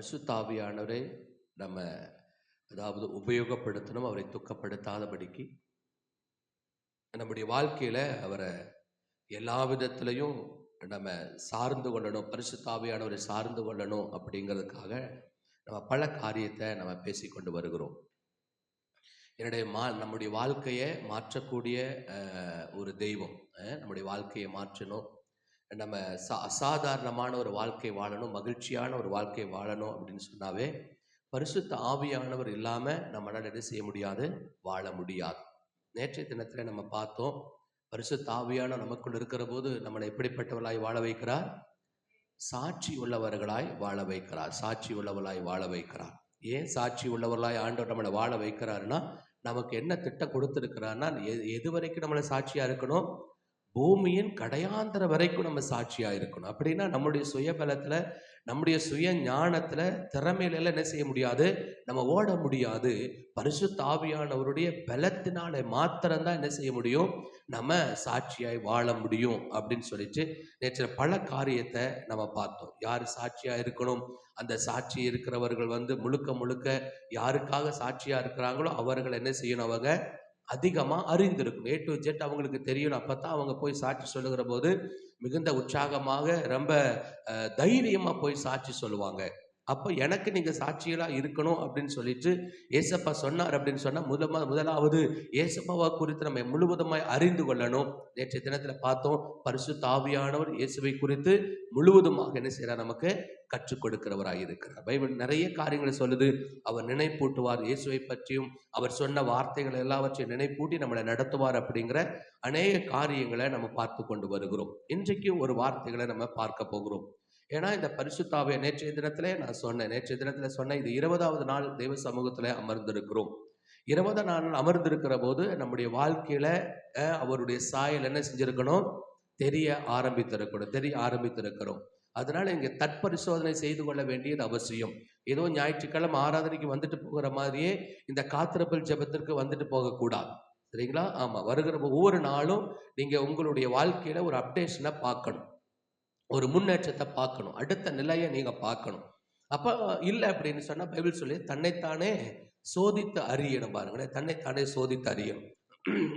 பரிசுத்த ஆவியானவரை நம்ம உபயோகப்படுத்தணும். அவரை துக்கப்படுத்தாதபடிக்கு நம்முடைய வாழ்க்கையில அவரை எல்லா விதத்திலையும் நம்ம சார்ந்து கொள்ளணும். பரிசுத்த ஆவியானவரை சார்ந்து கொள்ளணும் அப்படிங்கிறதுக்காக நம்ம பல காரியத்தை நம்ம பேசிக்கொண்டு வருகிறோம். நம்முடைய வாழ்க்கையை மாற்றக்கூடிய ஒரு தெய்வம். நம்முடைய வாழ்க்கையை மாற்றணும். நம்ம அசாதாரணமான ஒரு வாழ்க்கை வாழணும், மகிழ்ச்சியான ஒரு வாழ்க்கை வாழணும் அப்படின்னு சொன்னாவே பரிசுத்த ஆவியானவர் இல்லாமல் நம்மளால் என்ன செய்ய முடியாது, வாழ முடியாது. நேற்றைய தினத்தில் நம்ம பார்த்தோம், பரிசுத்த ஆவியான நமக்குள் இருக்கிற போது நம்மளை எப்படிப்பட்டவர்களாய் வாழ வைக்கிறார்? சாட்சி உள்ளவர்களாய் வாழ வைக்கிறார். சாட்சி உள்ளவர்களாய் வாழ வைக்கிறார். ஏன் சாட்சி உள்ளவர்களாய் ஆண்டவர் நம்மளை வாழ வைக்கிறாருன்னா, நமக்கு என்ன திட்டம் கொடுத்துருக்கிறாருன்னா, எது வரைக்கும் நம்மளை சாட்சியாக இருக்கணும்? பூமியின் கடையாந்தர வரைக்கும் நம்ம சாட்சியாக இருக்கணும். அப்படின்னா நம்முடைய சுயபலத்தில், நம்முடைய சுய ஞானத்தில், திறமையில என்ன செய்ய முடியாது, நம்ம ஓட முடியாது. பரிசுத்த ஆவியானவருடைய பலத்தினால மாத்திரம்தான் என்ன செய்ய முடியும், நம்ம சாட்சியாய் வாழ முடியும் அப்படின்னு சொல்லிட்டு நேற்று பல காரியத்தை நம்ம பார்த்தோம். யார் சாட்சியாக இருக்கணும்? அந்த சாட்சி இருக்கிறவர்கள் முழுக்க முழுக்க யாருக்காக சாட்சியாக இருக்கிறாங்களோ அவர்கள் என்ன செய்யணும், அவங்க அதிகமாக அறிந்திருக்கும். A to Z அவங்களுக்கு தெரியணும். அப்போ தான் அவங்க போய் சாட்சி சொல்லுகிற போது மிகுந்த உற்சாகமாக, ரொம்ப தைரியமாக போய் சாட்சி சொல்லுவாங்க. அப்போ எனக்கு நீங்கள் சாட்சிகளாக இருக்கணும் அப்படின்னு சொல்லிட்டு ஏசப்பா சொன்னார் அப்படின்னு சொன்னால், முதலாவது ஏசப்பாவை குறித்து நம்ம முழுவதுமாய் அறிந்து கொள்ளணும். நேற்றைய தினத்தில் பார்த்தோம், பரிசுத்த ஆவியானவர் இயேசுவை குறித்து முழுவதுமாக என்ன செய்கிறார், நமக்கு கற்றுக் கொடுக்கிறவராக இருக்கிறார். பைபிள் நிறைய காரியங்களை சொல்லுது. அவர் நினைப்பூட்டுவார், இயேசுவை பற்றியும் அவர் சொன்ன வார்த்தைகள் எல்லாவற்றையும் நினைப்பூட்டி நம்மளை நடத்துவார் அப்படிங்கிற அநேக காரியங்களை நம்ம பார்த்து கொண்டு வருகிறோம். இன்றைக்கு ஒரு வார்த்தைகளை நம்ம பார்க்க போகிறோம். ஏன்னா இந்த பரிசுத்தாவிய நேற்றைய தினத்திலே நான் சொன்னேன், இது 20வது நாள் தெய்வ சமூகத்தில் அமர்ந்திருக்கிறோம். 20 நாள் அமர்ந்திருக்கிற போது நம்முடைய வாழ்க்கையில அவருடைய சாயல் என்ன செஞ்சிருக்கணும், தெரிய ஆரம்பித்திருக்கிறோம். அதனால இங்க தற்பரிசோதனை செய்து கொள்ள வேண்டியது அவசியம். ஏதோ ஞாயிற்றுக்கிழமை ஆராதனைக்கு வந்துட்டு போகிற மாதிரியே இந்த காத்திருப்பல் ஜெபத்திற்கு வந்துட்டு போகக்கூடாது. சரிங்களா? ஆமா, வருகிற ஒவ்வொரு நாளும் நீங்க உங்களுடைய வாழ்க்கையில ஒரு அப்டேஷனை பார்க்கணும், ஒரு முன்னேற்றத்தை பார்க்கணும், அடுத்த நிலையை நீங்க பார்க்கணும். அப்ப இல்லை அப்படின்னு சொன்னா பைபிள் சொல்லி தன்னைத்தானே சோதித்து அறியணும். பாருங்களேன், தன்னைத்தானே சோதித்து அறியணும்.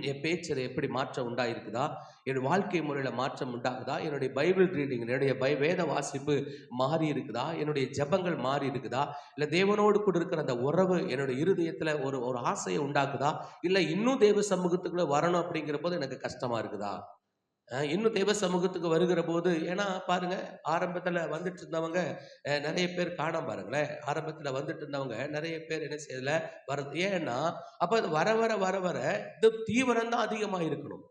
என் பேச்சில் எப்படி மாற்றம் உண்டாயிருக்குதா, என்னுடைய வாழ்க்கை முறையில் மாற்றம் உண்டாகுதா, என்னுடைய பைபிள் ரீடிங், என்னுடைய வேத வாசிப்பு மாறி இருக்குதா, என்னுடைய ஜெபங்கள் மாறி இருக்குதா, இல்லை தேவனோடு கூட இருக்கிற அந்த உறவு என்னுடைய இருதயத்தில் ஒரு ஆசையை உண்டாக்குதா, இல்லை இன்னும் தேவ சமூகத்துக்குள்ள வரணும் அப்படிங்கிற போது எனக்கு கஷ்டமா இருக்குதா, இன்னும் தேவ சமூகத்துக்கு வருகிற போது. ஏன்னா பாருங்க, ஆரம்பத்தில் வந்துட்டு இருந்தவங்க நிறைய பேர் காணாம, பாருங்களேன், ஆரம்பத்தில் வந்துட்டு இருந்தவங்க நிறைய பேர் என்ன செய்யல வருது. ஏன்னா அப்ப அது வர வர வர வர இது தீவிரம் தான் அதிகமாக இருக்கணும்.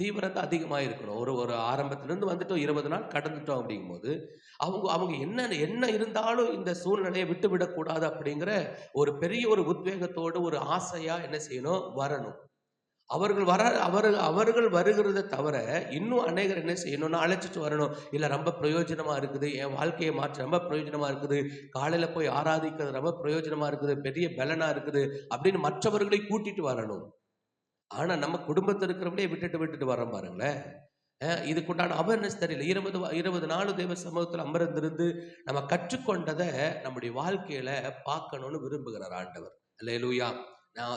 தீவிரம் தான் அதிகமாக இருக்கணும். ஒரு ஆரம்பத்திலிருந்து வந்துட்டோம், 20 நாள் கடந்துட்டோம் அப்படிங்கும்போது அவங்க என்ன இருந்தாலும் இந்த சூழ்நிலையை விட்டு விடக்கூடாது அப்படிங்கிற ஒரு பெரிய ஒரு உத்வேகத்தோடு, ஒரு ஆசையா என்ன செய்யணும், வரணும். அவர்கள் வருகிறத தவிர இன்னும் அநேகர் என்ன செய்யணும்னா அழைச்சிட்டு வரணும். இல்லை ரொம்ப பிரயோஜனமா இருக்குது, என் வாழ்க்கையை மாற்ற ரொம்ப பிரயோஜனமா இருக்குது, காலையில போய் ஆராதிக்கிறது ரொம்ப பிரயோஜனமா இருக்குது, பெரிய பலனா இருக்குது அப்படின்னு மற்றவர்களை கூட்டிட்டு வரணும். ஆனா நம்ம குடும்பத்தில் இருக்கிறவங்களே விட்டுட்டு வரோம் பாருங்களேன். இதுக்குண்டான அவேர்னஸ் தெரியல. 20 நாள் தேவ சமூகத்தில் அமர்ந்திருந்து நம்ம கற்றுக்கொண்டதை நம்முடைய வாழ்க்கையில பார்க்கணும்னு விரும்புகிறார் ஆண்டவர். அல்லேலூயா.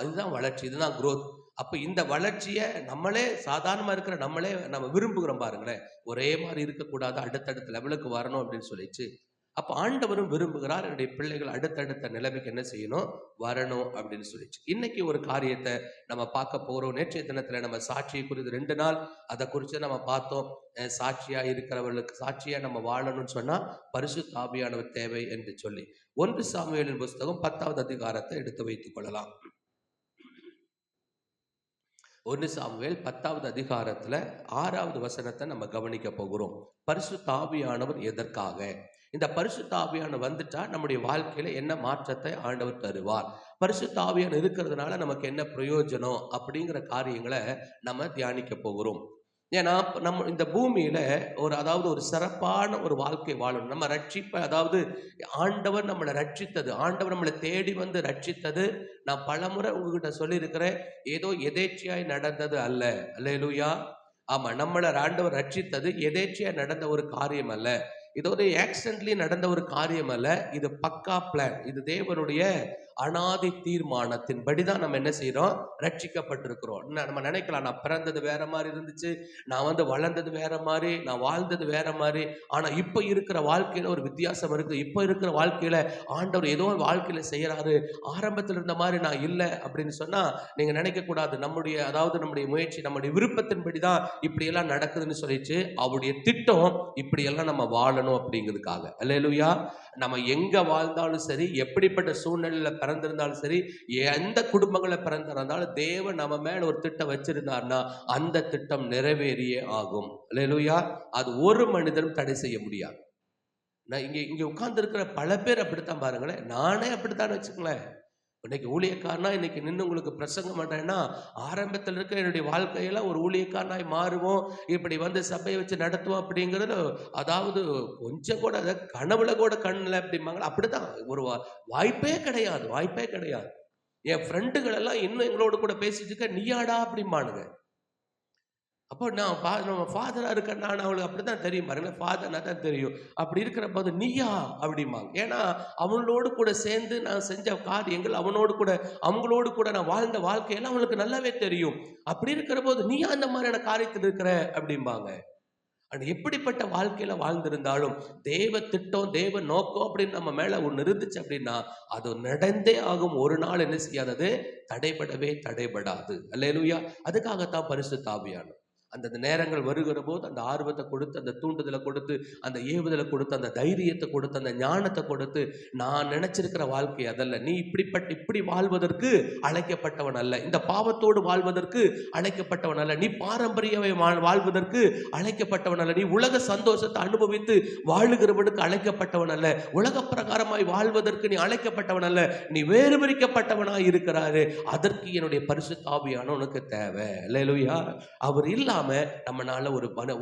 இதுதான் வளர்ச்சி, இதுதான் growth. அப்ப இந்த வளர்ச்சியை நம்மளே சாதாரணமா இருக்கிற நம்ம விரும்புகிறோம் பாருங்களேன். ஒரே மாதிரி இருக்கக்கூடாது, அடுத்தடுத்த லெவலுக்கு வரணும் அப்படின்னு சொல்லிச்சு. அப்ப ஆண்டவரும் விரும்புகிறார், என்னுடைய பிள்ளைகள் அடுத்தடுத்த நிலைமைக்கு என்ன செய்யணும், வரணும் அப்படின்னு சொல்லிச்சு. இன்னைக்கு ஒரு காரியத்தை நம்ம பார்க்க போறோம். நேற்றைய தினத்துல நம்ம சாட்சியை குறித்து 2 நாள் அதை குறித்து நம்ம பார்த்தோம். சாட்சியா இருக்கிறவர்களுக்கு, சாட்சியா நம்ம வாழணும்னு சொன்னா பரிசுத்த ஆவியானவர் தேவை என்று சொல்லி 1 சாமுவேலின் புஸ்தகம் 10வது அதிகாரத்தை எடுத்து வைத்துக் கொள்ளலாம். 1 சாமுவேல் 10வது அதிகாரத்துல 6வது வசனத்தை நம்ம கவனிக்க போகிறோம். பரிசுத்த ஆவியானவர் எதற்காக? இந்த பரிசுத்த ஆவியானவர் வந்துட்டா நம்முடைய வாழ்க்கையில என்ன மாற்றத்தை ஆண்டவர் தருவார், பரிசுத்த ஆவியானவர் இருக்கிறதுனால நமக்கு என்ன பிரயோஜனம் அப்படிங்கிற காரியங்களை நம்ம தியானிக்க போகிறோம். ஏன்னா நம்ம இந்த பூமியில ஒரு சிறப்பான ஒரு வாழ்க்கை வாழணும். நம்ம ரட்சிப்பை, ஆண்டவர் நம்மளை ரட்சித்தது, ஆண்டவர் நம்மளை தேடி வந்து ரட்சித்தது, நான் பலமுறை உங்ககிட்ட சொல்லியிருக்கிறேன், ஏதோ எதேச்சியாய் நடந்தது அல்ல. அல்லேலூயா. ஆமா, நம்மளை ஆண்டவர் ரட்சித்தது எதேச்சியாய் நடந்த ஒரு காரியம் அல்ல. இது ஒரு ஆக்சிடென்ட்லி நடந்த ஒரு காரியம் அல்ல. இது பக்கா பிளான். இது தேவனுடைய அனாதி தீர்மானத்தின்படி தான் நம்ம என்ன செய்யறோம், ரட்சிக்கப்பட்டிருக்கிறோம். நம்ம நினைக்கலாம், நான் பிறந்தது வேற மாதிரி இருந்துச்சு, நான் வளர்ந்தது வேற மாதிரி, நான் வாழ்ந்தது வேற மாதிரி. ஆனா இப்ப இருக்கிற வாழ்க்கையில ஒரு வித்தியாசம் இருக்கு. இப்ப இருக்கிற வாழ்க்கையில ஆண்டவர் ஏதோ வாழ்க்கையில செய்யறாரு, ஆரம்பத்தில் இருந்த மாதிரி நான் இல்லை அப்படின்னு சொன்னா நீங்க நினைக்க கூடாது. நம்முடைய முயற்சி, நம்முடைய விருப்பத்தின்படி தான் இப்படி எல்லாம் நடக்குதுன்னு சொல்லிச்சு. அவருடைய திட்டம் இப்படி எல்லாம் நம்ம வாழணும் அப்படிங்கிறதுக்காக. அல்லேலூயா. நம்ம எங்க வாழ்ந்தாலும் சரி, எப்படிப்பட்ட சூழ்நிலையில பிறந்திருந்தாலும் சரி, எந்த குடும்பங்களை பிறந்திருந்தாலும் தேவன் நம்ம மேல ஒரு திட்டம் வச்சிருந்தார்னா அந்த திட்டம் நிறைவேறியே ஆகும். அல்லேலூயா. அது ஒரு மனிதனும் தடை செய்ய முடியாது. நான் இங்க உட்கார்ந்து இருக்கிற பல பேர் அப்படித்தான். பாருங்களேன், நானே அப்படித்தான் வச்சுக்கங்களேன். இன்னைக்கு ஊழியக்காரனா இன்னைக்கு நின்று உங்களுக்கு பிரசங்கம் பண்றேன்னா, ஆரம்பத்தில் இருக்க என்னுடைய வாழ்க்கையெல்லாம் ஒரு ஊழியக்காரனாய் மாறுவோம், இப்படி சபையை வச்சு நடத்துவோம் அப்படிங்கிறது, அதாவது கொஞ்சம் கூட கனவுல கூட கண்ணில் அப்படிம்பாங்க. அப்படிதான். ஒரு வாய்ப்பே கிடையாது, வாய்ப்பே கிடையாது. என் ஃப்ரெண்டுகள் எல்லாம் இன்னும் எங்களோட கூட பேசிட்டு இருக்க, நீயாடா அப்படிம்பானுங்க. அப்போ நம்ம ஃபாதராக இருக்கேன்னா அவளுக்கு அப்படி தான் தெரியும். பாருங்களேன், ஃபாதர்னா தான் தெரியும். அப்படி இருக்கிற போது நீயா அப்படிம்பாங்க. ஏன்னா அவங்களோடு கூட சேர்ந்து நான் செஞ்ச காரியங்கள், அவங்களோடு கூட நான் வாழ்ந்த வாழ்க்கையெல்லாம் அவங்களுக்கு நல்லாவே தெரியும். அப்படி இருக்கிற போது நீயா அந்த மாதிரியான காரியத்தில் இருக்கிற அப்படிம்பாங்க. ஆனால் எப்படிப்பட்ட வாழ்க்கையில வாழ்ந்திருந்தாலும் தேவ திட்டம், தேவ நோக்கம் அப்படின்னு நம்ம மேல ஒன்று இருந்துச்சு அப்படின்னா அது நடந்தே ஆகும். ஒரு நாள் என்ன செய்யாதது, தடைபடாது. அல்லேலூயா. அதுக்காகத்தான் பரிசுத்த ஆவியானவர் அந்த நேரங்கள் வருகிற போது அந்த ஆர்வத்தை கொடுத்து, அந்த தூண்டுதலை கொடுத்து, அந்த ஏவுதலை கொடுத்து, அந்த தைரியத்தை கொடுத்து, அந்த ஞானத்தை கொடுத்து, நான் நினைச்சிருக்கிற வாழ்க்கை அதல்ல, நீ இப்படி வாழ்வதற்கு அழைக்கப்பட்டவன் அல்ல, இந்த பாவத்தோடு வாழ்வதற்கு அழைக்கப்பட்டவன் அல்ல, நீ பாரம்பரியவை வாழ்வதற்கு அழைக்கப்பட்டவன் அல்ல, நீ உலக சந்தோஷத்தை அனுபவித்து வாழுகிறவனுக்கு அழைக்கப்பட்டவன் அல்ல, உலக பிரகாரமாய் வாழ்வதற்கு நீ அழைக்கப்பட்டவன் அல்ல, நீ வேறு பிரிக்கப்பட்டவனாய் இருக்கிறாரு. அதற்கு என்னுடைய பரிசுத்த ஆவியானவனுக்கு தேவை. அல்லேலூயா. அவர் இல்லாம நம்மளால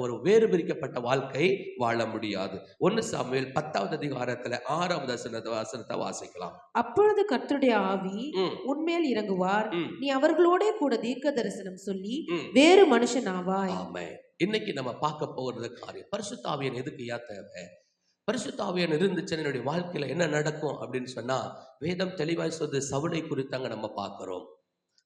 ஒரு வேறு பிரிக்கப்பட்ட வாழ்க்கை வாழ முடியாது. 1 சாமுவேல் 10வது அதிகாரத்துல 6வது வசனத்தை வாசிக்கலாம். அப்பொழுது கர்த்தருடைய ஆவி உன்மேல் இறங்குவார், நீ அவர்களோட கூட தீர்க்க தரிசனம் சொல்லி வேறு மனுஷன் ஆவாய். ஆமென். இன்னைக்கு நம்ம பார்க்க போகிறது காரியம், பரிசுத்த ஆவியானவர் எதுக்கு தேவை? பரிசுத்த ஆவியானவர் இருந்துச்சுன்னு என்னுடைய வாழ்க்கையில என்ன நடக்கும் அப்படின்னு சொன்னா, வேதம் தெளிவாய் சொல்லுது. சவுலை குறித்தாங்க நம்ம பார்க்கிறோம்.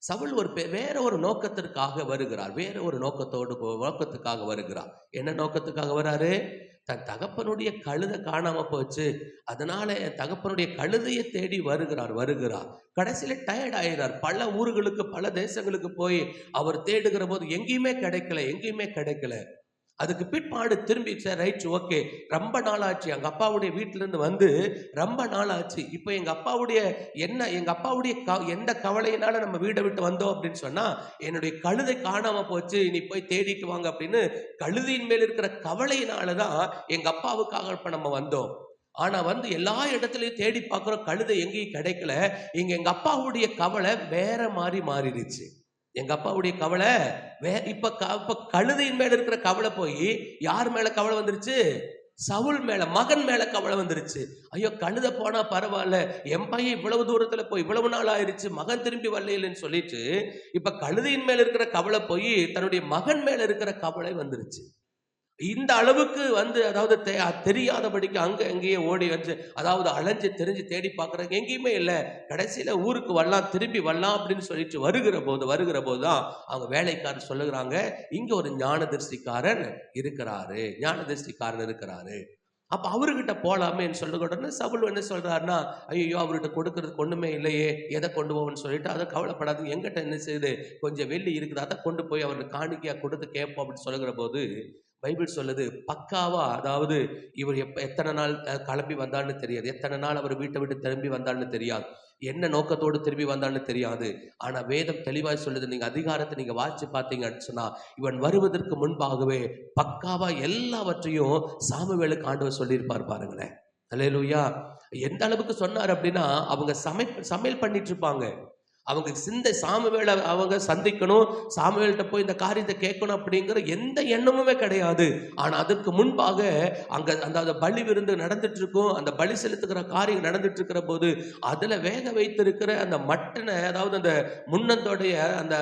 சவுல் வேற ஒரு நோக்கத்திற்காக வருகிறார். வேற ஒரு நோக்கத்துக்காக வருகிறார். என்ன நோக்கத்துக்காக வராரு? தன் தகப்பனுடைய கழுதை காணாம போச்சு, அதனால என் தகப்பனுடைய கழுதையை தேடி வருகிறார். கடைசியில டயர்ட் ஆயிடுறார். பல ஊர்களுக்கு, பல தேசங்களுக்கு போய் அவர் தேடுகிற போது எங்கேயுமே கிடைக்கல. அதுக்கு பிற்பாடு திரும்பி ரைட், ஓகே, ரொம்ப நாள் ஆச்சு, எங்க அப்பாவுடைய வீட்டிலிருந்து ரொம்ப நாள் ஆச்சு. இப்போ எங்க அப்பாவுடைய எந்த கவலையினால நம்ம வீட்டை விட்டு வந்தோம் அப்படின்னு சொன்னா, என்னுடைய கழுதை காணாம போச்சு, நீ போய் தேடிட்டு வாங்க அப்படின்னு கழுதையின் மேல் இருக்கிற கவலையினாலதான் எங்க அப்பாவுக்காக இப்ப நம்ம வந்தோம். ஆனா எல்லா இடத்துலயும் தேடி பார்க்கிறோம், கழுதை எங்கேயும் கிடைக்கல. எங்க அப்பாவுடைய கவலை வேற மாதிரி மாறிடுச்சு. எங்க அப்பாவுடைய கவலை இப்ப கழுதையின் மேல இருக்கிற கவலை போய் யார் மேல கவலை வந்துருச்சு? சவுல் மேல, மகன் மேல கவலை வந்துருச்சு. ஐயோ, கழுத போனா பரவாயில்ல, என் பையன் இவ்வளவு தூரத்துல போய் இவ்வளவு நாள் ஆயிருச்சு, மகன் திரும்பி வரலைன்னு சொல்லிட்டு இப்ப கழுதையின் மேல இருக்கிற கவலை போய் தன்னுடைய மகன் மேல இருக்கிற கவலை வந்துருச்சு. இந்த அளவுக்கு அதாவது தெரியாதபடிக்கு அங்கேயே ஓடி அதாவது அலைஞ்சு தெரிஞ்சு தேடி பார்க்கறாங்க, எங்கேயுமே இல்லை. கடைசியில ஊருக்கு திரும்பி வரலாம் அப்படின்னு சொல்லிட்டு வருகிற போதுதான் அவங்க வேலைக்காரர் சொல்லுகிறாங்க, இங்க ஒரு ஞானதரிசிக்காரன் இருக்கிறாரு. அப்ப அவர்கிட்ட போலாமேன்னு சொல்லுகிற சவுல் என்ன சொல்றாருன்னா, ஐயோ, அவர்கிட்ட கொடுக்கறதுக்கு ஒண்ணுமே இல்லையே, எதை கொண்டு போவோம்னு சொல்லிட்டு, அதை கவலைப்படாது, எங்கிட்ட என்ன செய்யுது, கொஞ்சம் வெள்ளி இருக்குது, அதை கொண்டு போய் அவருக்கு காணிக்கையா கொடுத்து கேட்போம் அப்படின்னு சொல்லுகிற போது பைபிள் சொல்லுது, பக்காவா, அதாவது இவர் எத்தனை நாள் கிளம்பி வந்தான்னு தெரியாது, எத்தனை நாள் அவர் வீட்டை விட்டு திரும்பி வந்தான்னு தெரியாது, என்ன நோக்கத்தோடு திரும்பி வந்தான்னு தெரியாது. ஆனா வேதம் தெளிவாய் சொல்லுது, நீங்க அதிகாரத்தை நீங்க வாசிச்சு பார்த்தீங்கன்னு சொன்னா, இவன் வருவதற்கு முன்பாகவே பக்காவா எல்லாவற்றையும் சாமுவேலுக்கு ஆண்டவர் சொல்லியிருப்பார். பாருங்களேன். அல்லேலூயா. எந்த அளவுக்கு சொன்னார் அப்படின்னா, அவங்க சமையல் பண்ணிட்டு இருப்பாங்க. அவங்க சிந்தை சாமுவேலை அவங்க சந்திக்கணும், சாமுவேல்கிட்ட போய் இந்த காரியத்தை கேட்கணும் அப்படிங்கிற எந்த எண்ணமுமே கிடையாது. ஆனா அதற்கு முன்பாக அங்க அந்த பலி விருந்து நடந்துட்டு இருக்கும். அந்த பலி செலுத்துகிற காரியம் நடந்துட்டு இருக்கிற போது அதுல வேக வைத்திருக்கிற அந்த மட்டனை, அதாவது அந்த முன்னந்தோடைய, அந்த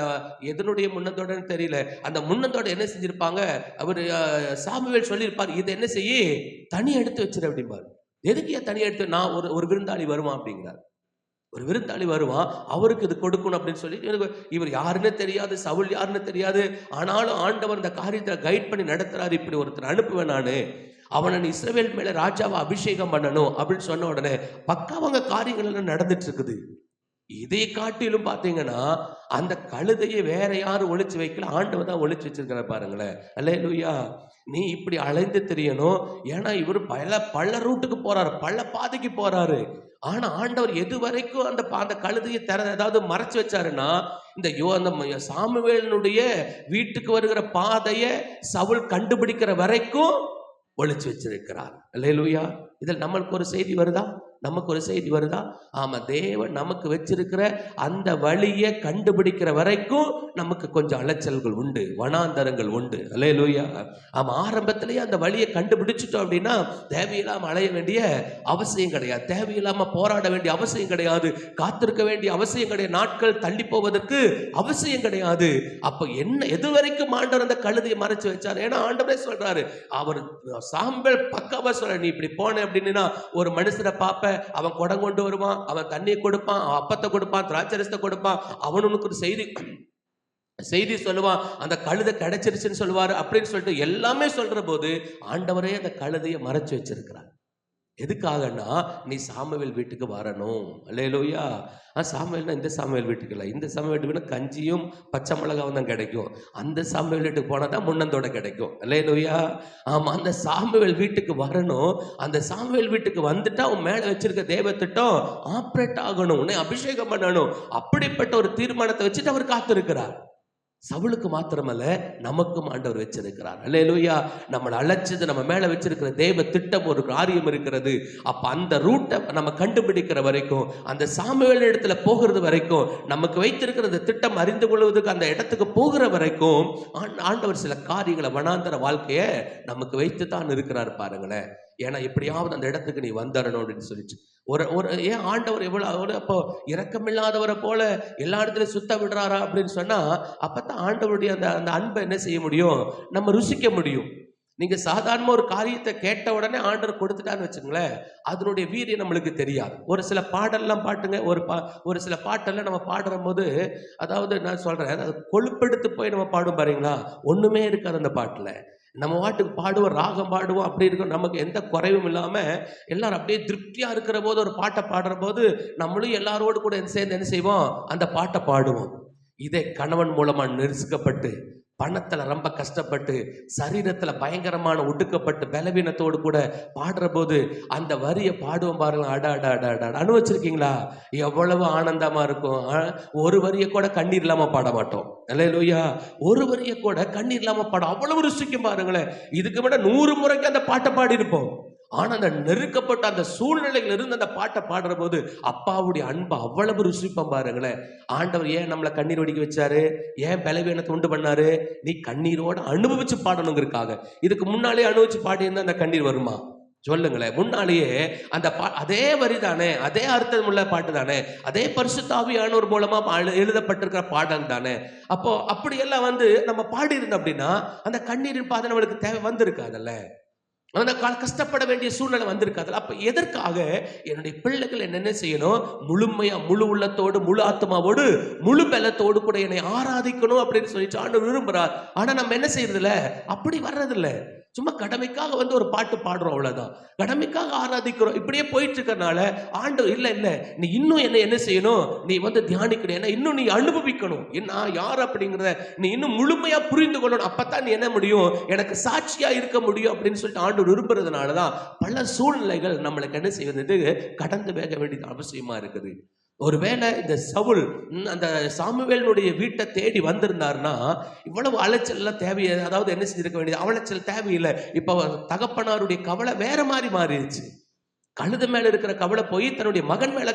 எதனுடைய முன்னந்தோடன்னு தெரியல, அந்த முன்னந்தோட என்ன செஞ்சிருப்பாங்க, அவரு சாமுவேல் சொல்லியிருப்பார், இதை என்ன செய்ய தனி எடுத்து வச்சிரு அப்படிம்பாரு. எதுக்கு தனியா எடுத்து? நான் ஒரு விருந்தாளி வருவான் அப்படிங்கிறார். ஒரு விருந்தாளி வருவான், அவருக்கு இது கொடுக்கணும் அப்படின்னு சொல்லி, இவர் யாருன்னு தெரியாது, சவுல் யாருன்னு தெரியாது. ஆனாலும் ஆண்டவர் இந்த காரியத்தை கைட் பண்ணி நடத்துறாரு. இப்படி ஒருத்தர் அனுப்புவேன் நானு, அவனை இஸ்ரவேல் மேல ராஜாவை அபிஷேகம் பண்ணணும் அப்படின்னு சொன்ன உடனே பக்காவங்க காரியங்கள் எல்லாம் நடந்துட்டு இருக்குது. இதை காட்டிலும் பாத்தீங்கன்னா அந்த கழுதையை வேற யாரும் ஒளிச்சு வைக்கல, ஆண்டவர் தான் ஒளிச்சு வச்சிருக்கிற பாருங்களேன். அல்லேலூயா. நீ இப்படி அலைந்து தெரியணும். ஏன்னா இவர் பல ரூட்டுக்கு போறாரு, பல பாதைக்கு போறாரு. ஆனா ஆண்டவர் எது வரைக்கும் அந்த கழுதையை ஏதாவது மறைச்சு வச்சாருன்னா, இந்த சாமுவேலனுடைய வீட்டுக்கு வருகிற பாதையை சவுல் கண்டுபிடிக்கிற வரைக்கும் ஒளிச்சு வச்சிருக்கிறார். அல்லேலூயா. இதில் நம்மளுக்கு ஒரு செய்தி வருதா? நமக்கு ஒரு செய்தி வருதா? ஆமா, தேவன் நமக்கு வச்சிருக்கிற அந்த வழியை கண்டுபிடிக்கிற வரைக்கும் நமக்கு கொஞ்சம் அலைச்சல்கள் உண்டு, வனாந்தரங்கள் உண்டு. அல்லேலூயா. ஆமா, ஆரம்பத்திலேயே அந்த வழியை கண்டுபிடிச்சிட்டோம் அப்படின்னா தேவையில்லாம அலைய வேண்டிய அவசியம் கிடையாது, தேவையில்லாம போராட வேண்டிய அவசியம் கிடையாது, காத்திருக்க வேண்டிய அவசியம் கிடையாது, நாட்கள் தள்ளி போவதற்கு அவசியம் கிடையாது. அப்ப என்ன எது வரைக்கும் ஆண்டவர் அந்த கழுதையை மறைச்சு வச்சார்? ஏன்னா ஆண்டவரே சொல்றாரு, அவர் சாம்பல் பக்காவா சொல்ற, நீ இப்படி போன அப்படின்னா ஒரு மனுஷனை பார்ப்ப, அவன் குடம் கொண்டு வருவான், அவன் தண்ணியை கொடுப்பான், அப்பத்தை கொடுப்பான், திராட்சரசத்தை கொடுப்பான், அவன் உனக்கு ஒரு செய்தி சொல்லுவான், அந்த கழுதை கிடைச்சிருச்சுன்னு சொல்லுவாரு அப்படின்னு சொல்லிட்டு எல்லாமே சொல்ற போது ஆண்டவரே அந்த கழுதையை மறைச்சு வச்சிருக்கிறார். எதுக்காகனா நீ சாமுவேல் வீட்டுக்கு வரணும். அல்லேலூயா. சாமுவேல்னா இந்த சாமுவேல் வீட்டுக்கு இல்லை, இந்த சாமுவேல் வீட்டுக்கு கஞ்சியும் பச்சை மிளகாவும் தான் கிடைக்கும். அந்த சாமுவேல் வீட்டுக்கு போனா தான் முன்னந்தோட கிடைக்கும். அல்லேலூயா. ஆமா, அந்த சாமுவேல் வீட்டுக்கு வரணும். அந்த சாமுவேல் வீட்டுக்கு வந்துட்டா உன் மேல வச்சிருக்க தேவ திட்டம் ஆப்ரேட் ஆகணும், உன்னை அபிஷேகம் பண்ணணும். அப்படிப்பட்ட ஒரு தீர்மானத்தை வச்சுட்டு அவர் காத்திருக்கிறார். சவுலுக்கு மாத்திரமல்ல, நமக்கும் ஆண்டவர் வச்சிருக்கிறார். அல்லேலூயா. நம்மளை அழைச்சது, நம்ம மேல வச்சிருக்கிற தேவ திட்டம், ஒரு காரியம் இருக்கிறது. அப்ப அந்த ரூட்டை நம்ம கண்டுபிடிக்கிற வரைக்கும், அந்த சாமுவேல் இடத்துல போகிறது வரைக்கும், நமக்கு வைத்திருக்கிற திட்டம் அறிந்து கொள்வதற்கு அந்த இடத்துக்கு போகிற வரைக்கும் ஆண்டவர் சில காரியங்களை, வனாந்தர வாழ்க்கைய நமக்கு வைத்து தான் இருக்கிறார் பாருங்களேன். ஏன்னா எப்படியாவது அந்த இடத்துக்கு நீ வந்துடணும் அப்படின்னு சொல்லிட்டு ஏன் ஆண்டவர் எவ்வளவு அப்போ இரக்கமில்லாதவரை போல எல்லா இடத்துலயும் சுத்த விடுறாரா அப்படின்னு சொன்னா, அப்பதான் ஆண்டவருடைய அந்த அன்பை என்ன செய்ய முடியும், நம்ம ருசிக்க முடியும். நீங்க சாதாரண ஒரு காரியத்தை கேட்ட உடனே ஆண்டவர் கொடுத்துட்டான்னு வச்சுங்களேன், அதனுடைய வீரியம் நம்மளுக்கு தெரியாது. ஒரு சில பாடல்லாம் பாட்டுங்க, ஒரு சில பாட்டெல்லாம் நம்ம பாடுற போது, அதாவது நான் சொல்றேன், அதாவது கொழுப்பெடுத்து போய் நம்ம பாடும் பாருங்களா, ஒண்ணுமே இருக்காது அந்த பாட்டுல. நம்ம வாட்டுக்கு பாடுவோம், ராகம் பாடுவோம், அப்படி இருக்கும், நமக்கு எந்த குறைவும் இல்லாம எல்லாரும் அப்படியே திருப்தியா இருக்கிற போது ஒரு பாட்டை பாடுற போது நம்மளும் எல்லாரோடு கூட சேர்ந்து என்ன செய்வோம், அந்த பாட்டை பாடுவோம். இதே கணவன் மூலமா நெருக்கப்பட்டு, பணத்துல ரொம்ப கஷ்டப்பட்டு, சரீரத்துல பயங்கரமான ஒடுக்கப்பட்டு, பலவீனத்தோடு கூட பாடுற போது அந்த வரியை பாடுவோம் பாருங்க, அட அட அட அட அனுபவிச்சிருக்கீங்களா? எவ்வளவு ஆனந்தமா இருக்கும். ஒரு வரியை கூட கண்ணீர் இல்லாம பாட மாட்டோம். அல்லேலூயா. ஒரு வரியை கூட கண்ணீர் இல்லாம பாட அவ்வளவு ருசிக்கும் பாருங்களேன். இதுக்கு விட 100 முறைக்கு அந்த பாட்டை பாடி இருப்போம். ஆனா அந்த நெருக்கப்பட்ட அந்த சூழ்நிலையில இருந்து அந்த பாட்டை பாடுற போது அப்பாவுடைய அன்பை அவ்வளவு ருசிப்போம் பாருங்களேன். ஆண்டவர் ஏன் நம்மளை கண்ணீர் வடிக்க வச்சாரு? ஏன் பலவீனத்தை உண்டு பண்ணாரு? நீ கண்ணீரோட அனுபவிச்சு பாடணுங்கிறதுக்காக. இதுக்கு முன்னாலே அனுபவிச்சு பாடியிருந்தா அந்த கண்ணீர் வருமா? சொல்லுங்களேன். முன்னாலேயே அந்த அதே வரி தானே, அதே அர்த்தம் உள்ள பாட்டு தானே, அதே பரிசுத்த ஆவியானவர் மூலமா எழுதப்பட்டிருக்கிற பாடல் தானே. அப்போ அப்படியெல்லாம் நம்ம பாடி இருந்தோம் அப்படின்னா அந்த கண்ணீரின் பாதை நம்மளுக்கு தேவை வந்திருக்காதல்ல, அந்த கஷ்டப்பட வேண்டிய சூழ்நிலை வந்திருக்காது. அப்ப எதற்காக என்னுடைய பிள்ளைகள் என்ன செய்யணும்? முழுமையா, முழு உள்ளத்தோடு, முழு ஆத்மாவோடு, முழு பலத்தோடு கூட என்னை ஆராதிக்கணும் அப்படின்னு சொல்லிட்டு ஆண்டவர் விரும்புறார். ஆனா நம்ம என்ன செய்யறதில்ல, அப்படி வர்றதில்ல. சும்மா கடமைக்காக ஒரு பாட்டு பாடுறோம், அவ்வளவுதான். கடமைக்காக ஆராதிக்கிறோம். இப்படியே போயிட்டு இருக்கறனால ஆண்டவர் இல்ல நீ இன்னும் என்ன செய்யணும், நீ தியானிக்கணும், ஏன்னா இன்னும் நீ அனுபவிக்கணும், நான் யார் அப்படிங்கிறத நீ இன்னும் முழுமையா புரிந்து கொள்ளணும். அப்பதான் நீ என்ன முடியும், எனக்கு சாட்சியா இருக்க முடியும் அப்படின்னு சொல்லிட்டு ஆண்டவர் விரும்புறதுனாலதான் பல சூழ்நிலைகள் நம்மளுக்கு என்ன செய்வது, கடந்து வேக வேண்டியது அவசியமா இருக்குது. ஒருவேளை இந்த சவுல் அந்த சாமுவேலுடைய வீட்டை தேடி வந்திருந்தாருன்னா இவ்வளவு அலைச்சல் எல்லாம் தேவையை, அதாவது என்ன செஞ்சிருக்க வேண்டியது, அலைச்சல் தேவையில்லை. இப்ப தகப்பனாருடைய கவலை வேற மாதிரி மாறிடுச்சு. கழுத மேல இருக்கிற கவலை போய் தன்னுடைய மகன் மேல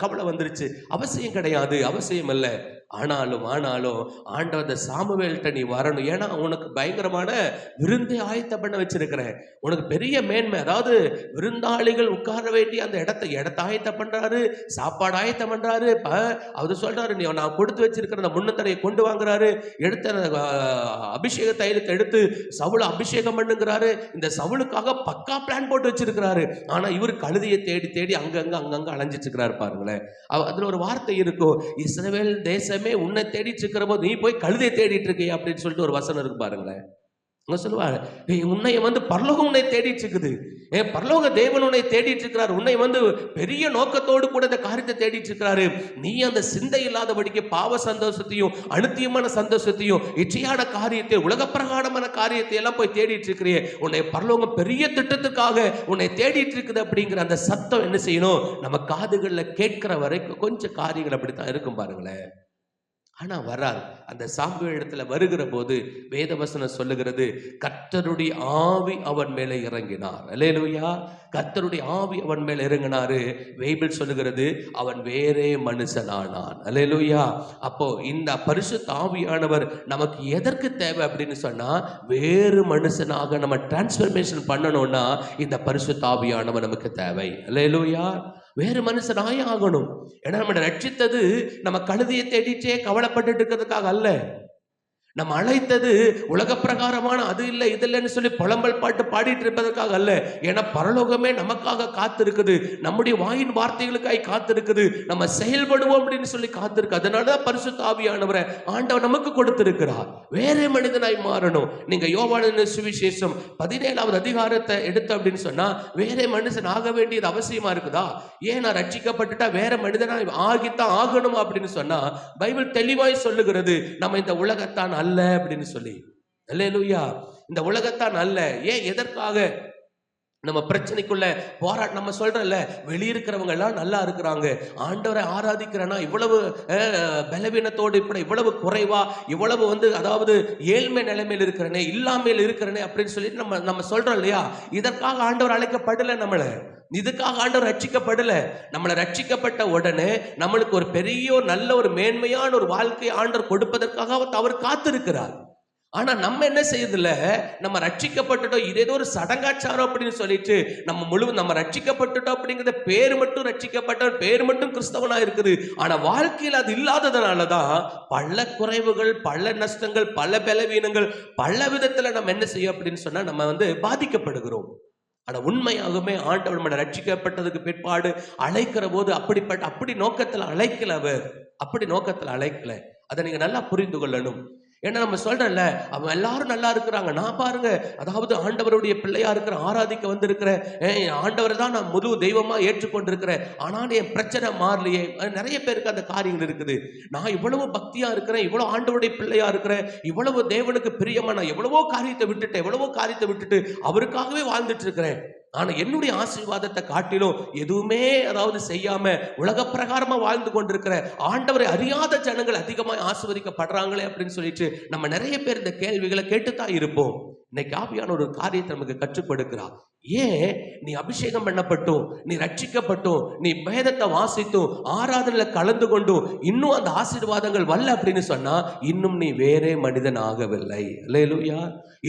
கவலை வந்துருச்சு. அவசியம் கிடையாது, அவசியம் இல்லை. ஆனாலும் ஆண்டவர் அந்த சாமுவேல்கிட்ட நீ வரணும், ஏன்னா உனக்கு பயங்கரமான விருந்தை ஆயத்தம் பண்ண வச்சிருக்கிறேன், உனக்கு பெரிய மேன்மை. அதாவது விருந்தாளிகள் உட்கார வேண்டிய அந்த இடத்த ஆயத்தம் பண்றாரு, சாப்பாடு ஆயத்தம் பண்றாரு. அவர் சொல்றாரு, நீ நான் கொடுத்து வச்சிருக்கிற அந்த முன்னத்தரையை கொண்டு வாங்குறாரு, எடுத்த அபிஷேக தைலத்தை எடுத்து சவுளை அபிஷேகம் பண்ணுங்கிறாரு. இந்த சவுளுக்காக பக்கா பிளான் போட்டு வச்சிருக்கிறாரு. ஆனா இவரு கழுதையை தேடி அங்கங்க அலைஞ்சிட்டு இருக்கிறாரு. பாருங்களேன், அதுல ஒரு வார்த்தை இருக்கும், இஸ்ரவேல் தேசமே உன்னை தேடிட்டு இருக்கிற போது நீ போய் கழுதையை தேடிட்டு இருக்கிய அப்படின்னு சொல்லிட்டு ஒரு வசனம் இருக்கு. பாருங்களேன், சொல்லுவாங்க, உன்னை பரலோகம் உன்னை தேடிட்டு இருக்குது, பரலோக தேவன் உன்னை தேடிட்டு இருக்கிறார், உன்னை பெரிய நோக்கத்தோடு கூட இந்த காரியத்தை தேடிட்டு இருக்கிறாரு. நீ அந்த சிந்தை இல்லாதபடிக்கு பாவ சந்தோஷத்தையும் அனுத்தியமான சந்தோஷத்தையும் இச்சையான காரியத்தை உலக பிரகாரமான காரியத்தை எல்லாம் போய் தேடிட்டு இருக்கிறியே, உன்னை பரலோகம் பெரிய திட்டத்துக்காக உன்னை தேடிட்டு இருக்குது அப்படிங்கிற அந்த சத்தம் என்ன செய்யணும், நம்ம காதுகள்ல கேட்கிற வரைக்கும் கொஞ்சம் காரியங்கள் அப்படித்தான் இருக்கும். பாருங்களேன், ஆனா வராது. அந்த சாமுவேல் இடத்துல வருகிற போது வேதவசனம் சொல்லுகிறது, கர்த்தருடைய ஆவி அவன் மேலே இறங்கினார். அல்லேலூயா, கர்த்தருடைய ஆவி அவன் மேலே இறங்கினாரு. பைபிள் சொல்லுகிறது, அவன் வேறே மனுஷனானான். அல்லேலூயா. அப்போ இந்த பரிசுத்த ஆவியானவர் நமக்கு எதற்கு தேவை அப்படின்னு சொன்னா, வேறு மனுஷனாக நம்ம டிரான்ஸ்ஃபர்மேஷன் பண்ணணும்னா இந்த பரிசுத்த ஆவியானவர் நமக்கு தேவை. அல்லேலூயா, வேறு மனுஷனாய் ஆகணும். ஏன்னா நம்ம ரட்சித்தது நம்ம கழுதையை தேடிச்சே கவலைப்பட்டு இருக்கிறதுக்காக அல்ல. நம்ம அழைத்தது உலக பிரகாரமான அது இல்லை இது இல்லைன்னு சொல்லி புலம்பல் பாட்டு பாடிட்டு இருப்பதற்காக அல்ல. ஏன்னா பரலோகமே நமக்காக காத்திருக்குது, நம்முடைய வாயின் வார்த்தைகளுக்காக காத்திருக்குது, நம்ம செயல்படுவோம் அப்படின்னு சொல்லி காத்திருக்கு. அதனாலதான் பரிசுத்த ஆவியானவரை ஆண்டவர் நமக்கு கொடுத்திருக்கிறார். வேறே மனிதனாய் மாறணும். நீங்க யோவானின் சுவிசேஷம் 17வது அதிகாரத்தை எடுத்து அப்படின்னு சொன்னா, வேறே மனுஷன் ஆக வேண்டியது அவசியமா இருக்குதா? ஏன் நான் ரட்சிக்கப்பட்டுட்டா வேற மனிதனாய் ஆகித்தான் ஆகணும் அப்படின்னு சொன்னா, பைபிள் தெளிவாய் சொல்லுகிறது, நம்ம இந்த உலகத்தான் அல்ல அப்படின்னு சொல்லி. அல்லேலூயா, இந்த உலகத்தான் அல்ல. ஏன், எதற்காக நம்ம பிரச்சனைக்குள்ள போராட்டம்? நம்ம சொல்றோம்ல, வெளியிருக்கிறவங்க எல்லாம் நல்லா இருக்கிறாங்க, ஆண்டவரை ஆராதிக்கிறேன்னா இவ்வளவு பலவீனத்தோடு இப்படி இவ்வளவு குறைவா, இவ்வளவு அதாவது ஏழ்மை நிலைமையில் இருக்கிறனே, இல்லாமையில் இருக்கிறனே அப்படின்னு சொல்லிட்டு நம்ம சொல்றோம் இல்லையா? இதற்காக ஆண்டவர் அழைக்கப்படல, நம்மள இதுக்காக ஆண்டவர் ரட்சிக்கப்படல. நம்மளை ரட்சிக்கப்பட்ட உடனே நம்மளுக்கு ஒரு பெரிய நல்ல ஒரு மேன்மையான ஒரு வாழ்க்கையை ஆண்டவர் கொடுப்பதற்காக அவர் காத்திருக்கிறார். ஆனா நம்ம என்ன செய்யறதில்ல, நம்ம ரட்சிக்கப்பட்டுட்டோம், இது ஏதோ ஒரு சடங்காச்சாரம் அப்படின்னு சொல்லிட்டு நம்ம ரட்சிக்கப்பட்டுட்டோம் அப்படிங்கிற பேரு மட்டும் ரட்சிக்கப்பட்ட பேரு மட்டும் கிறிஸ்தவனா இருக்குது. ஆனா வாழ்க்கையில் அது இல்லாததுனாலதான் பல குறைவுகள், பல நஷ்டங்கள், பல பலவீனங்கள், பல விதத்துல நம்ம என்ன செய்யும் அப்படின்னு சொன்னா நம்ம பாதிக்கப்படுகிறோம். ஆனா உண்மையாகவே ஆண்டவர் நம்ம ரட்சிக்கப்பட்டதுக்கு பிற்பாடு அழைக்கிற போது அப்படி நோக்கத்துல அழைக்கல. அவர் அப்படி நோக்கத்துல அழைக்கல. அதை நீங்க நல்லா புரிந்து கொள்ளணும். ஏன்னா நம்ம சொல்றோம்ல, அவன் எல்லாரும் நல்லா இருக்கிறாங்க, நான் பாருங்க, அதாவது ஆண்டவருடைய பிள்ளையா இருக்கிற, ஆராதிக்க வந்திருக்கிற, ஆண்டவரை தான் நான் முழு தெய்வமா ஏற்றுக்கொண்டிருக்கிறேன், ஆனால் என் பிரச்சனை மாறலையே. நிறைய பேருக்கு அந்த காரியங்கள் இருக்குது. நான் இவ்வளவு பக்தியா இருக்கிறேன், இவ்வளவு ஆண்டவருடைய பிள்ளையா இருக்கிறேன், இவ்வளவு தேவனுக்கு பிரியமா நான் எவ்வளவோ காரியத்தை விட்டுட்டு அவருக்காகவே வாழ்ந்துட்டு இருக்கிறேன். ஆனா என்னுடைய ஆசீர்வாதத்தை காட்டிலும் எதுவுமே அதாவது செய்யாம உலக பிரகாரமா வாழ்ந்து கொண்டிருக்கிற ஆண்டவரை அறியாத ஜனங்கள் அதிகமாக ஆசீர்வதிக்கப்படுறாங்களே அப்படின்னு சொல்லிட்டு நம்ம நிறைய பேர் இந்த கேள்விகளை கேட்டுத்தான் இருப்போம். இன்னைக்கு ஆவியான ஒரு காரியத்தை நமக்கு கற்றுக் கொடுக்கிறார். ஏன் நீ அபிஷேகம் பண்ணப்பட்டும், நீ ரட்சிக்கப்பட்டும், நீ வேதத்தை வாசித்தும் ஆராதனையில கலந்து கொண்டும் இன்னும் அந்த ஆசீர்வாதங்கள் வரல அப்படின்னு சொன்னா, இன்னும் நீ வேறே மனிதன் ஆகவில்லை. அல்லேலூயா.